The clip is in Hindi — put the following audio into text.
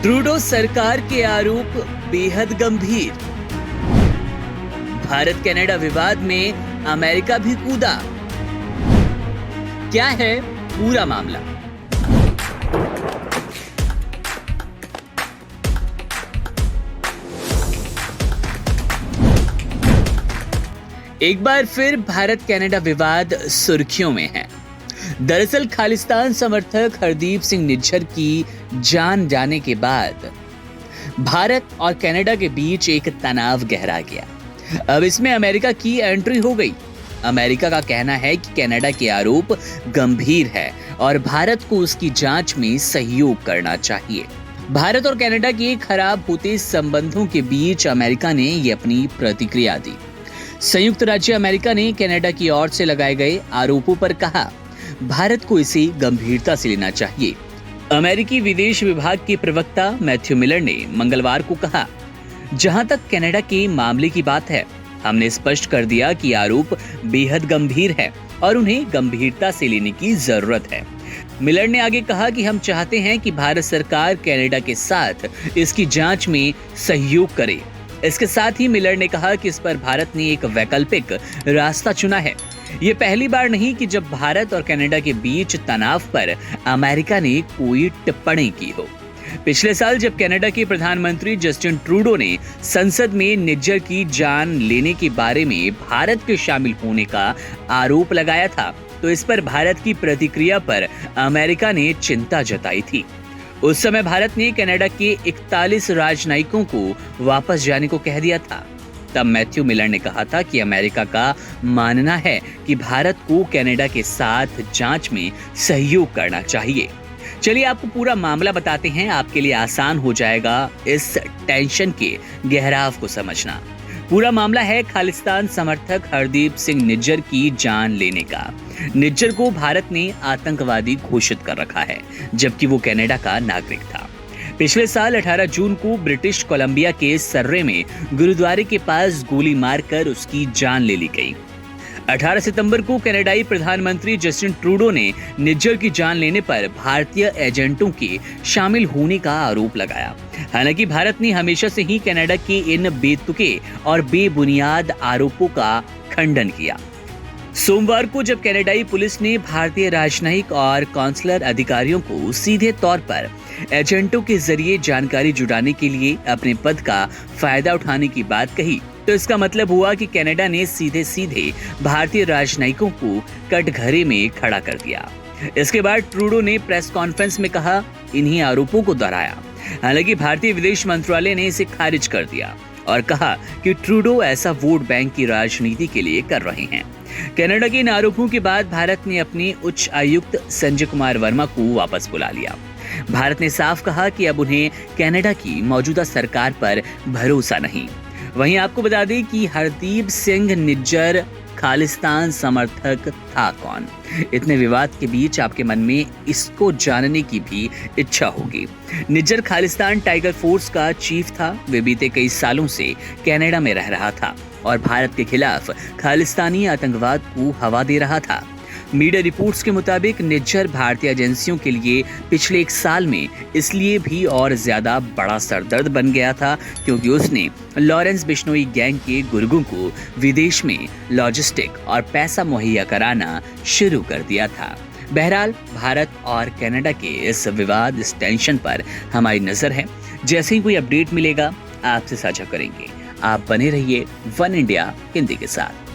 ट्रूडो सरकार के आरोप बेहद गंभीर। भारत कनाडा विवाद में अमेरिका भी कूदा। क्या है पूरा मामला? एक बार फिर भारत कनाडा विवाद सुर्खियों में है। दरअसल खालिस्तान समर्थक हरदीप सिंह निज्जर की जान जाने के बाद भारत और कनाडा के बीच एक तनाव गहरा गया। अब इसमें अमेरिका की एंट्री हो गई। अमेरिका का कहना है कि कनाडा के आरोप गंभीर है और भारत को उसकी जांच में सहयोग करना चाहिए। भारत और कनाडा के खराब होते संबंधों के बीच अमेरिका ने ये अपनी प्रतिक्रिया दी। संयुक्त राज्य अमेरिका ने कनाडा की ओर से लगाए गए आरोपों पर कहा, भारत को इसे गंभीरता से लेना चाहिए। अमेरिकी विदेश विभाग के प्रवक्ता मैथ्यू मिलर ने मंगलवार को कहा, जहां तक कनाडा के मामले की बात है, हमने स्पष्ट कर दिया कि आरोप बेहद गंभीर है और उन्हें गंभीरता से लेने की जरूरत है। मिलर ने आगे कहा कि हम चाहते हैं कि भारत सरकार कनाडा के साथ इसकी जांच में सहयोग करे। इसके साथ ही मिलर ने कहा कि इस पर भारत ने एक वैकल्पिक रास्ता चुना है। ये पहली बार नहीं कि जब भारत और कनाडा के बीच तनाव पर अमेरिका ने कोई टिप्पणी की हो। पिछले साल जब कनाडा के प्रधानमंत्री जस्टिन ट्रूडो ने संसद में निज्जर की जान लेने के बारे में भारत के शामिल होने का आरोप लगाया था, तो इस पर भारत की प्रतिक्रिया पर अमेरिका ने चिंता जताई थी। उस समय भारत ने कनाडा के 41 राजनयिकों को वापस जाने को कह दिया था। तब मैथ्यू मिलर ने कहा था कि अमेरिका का मानना है कि भारत को कनाडा के साथ जांच में सहयोग करना चाहिए। चलिए आपको पूरा मामला बताते हैं, आपके लिए आसान हो जाएगा इस टेंशन के गहराव को समझना। पूरा मामला है खालिस्तान समर्थक हरदीप सिंह निज्जर की जान लेने का। निज्जर को भारत ने आतंकवादी घोषित कर रखा है, जबकि वो कनाडा का नागरिक था। पिछले साल 18 जून को ब्रिटिश कोलंबिया के सर्रे में गुरुद्वारे के पास गोली मारकर उसकी जान ले ली गई। 18 सितंबर को कनाडाई प्रधानमंत्री जस्टिन ट्रूडो ने निज्जर की जान लेने पर भारतीय एजेंटों के शामिल होने का आरोप लगाया। हालांकि भारत ने हमेशा से ही कनाडा के इन बेतुके और बेबुनियाद आरोपों का खंडन किया। सोमवार को जब कनाडाई पुलिस ने भारतीय राजनयिक और कौंसलर अधिकारियों को सीधे तौर पर एजेंटों के जरिए जानकारी जुटाने के लिए अपने पद का फायदा उठाने की बात कही, तो इसका मतलब हुआ कि कनाडा ने सीधे सीधे भारतीय राजनयिकों को कटघरे में खड़ा कर दिया। इसके बाद ट्रूडो ने प्रेस कॉन्फ्रेंस में कहा, इन्हीं आरोपों को दोहराया। हालांकि भारतीय विदेश मंत्रालय ने इसे खारिज कर दिया और कहा कि ट्रूडो ऐसा वोट बैंक की राजनीति के लिए कर रहे हैं। कनाडा के इन आरोपों के बाद भारत ने अपने उच्च आयुक्त संजय कुमार वर्मा को वापस बुला लिया। भारत ने साफ कहा कि अब उन्हें कनाडा की मौजूदा सरकार पर भरोसा नहीं। वहीं आपको बता दें कि हरदीप सिंह निज्जर खालिस्तान समर्थक था कौन? इतने विवाद के बीच आपके मन में इसको जानने की भी इच्छा होगी। निज्जर खालिस्तान टाइगर फोर्स का चीफ था। वे बीते कई सालों से कनाडा में रह रहा था और भारत के खिलाफ खालिस्तानी आतंकवाद को हवा दे रहा था। मीडिया रिपोर्ट्स के मुताबिक निज्जर भारतीय एजेंसियों के लिए पिछले 1 साल में इसलिए भी और ज्यादा बड़ा सरदर्द बन गया था क्योंकि उसने लॉरेंस बिश्नोई गैंग के गुर्गों को विदेश में लॉजिस्टिक और पैसा मुहैया कराना शुरू कर दिया था। बहरहाल भारत और कनाडा के इस विवाद, इस टेंशन पर हमारी नजर है। जैसे ही कोई अपडेट मिलेगा आपसे साझा करेंगे। आप बने रहिए वन इंडिया हिंदी के साथ।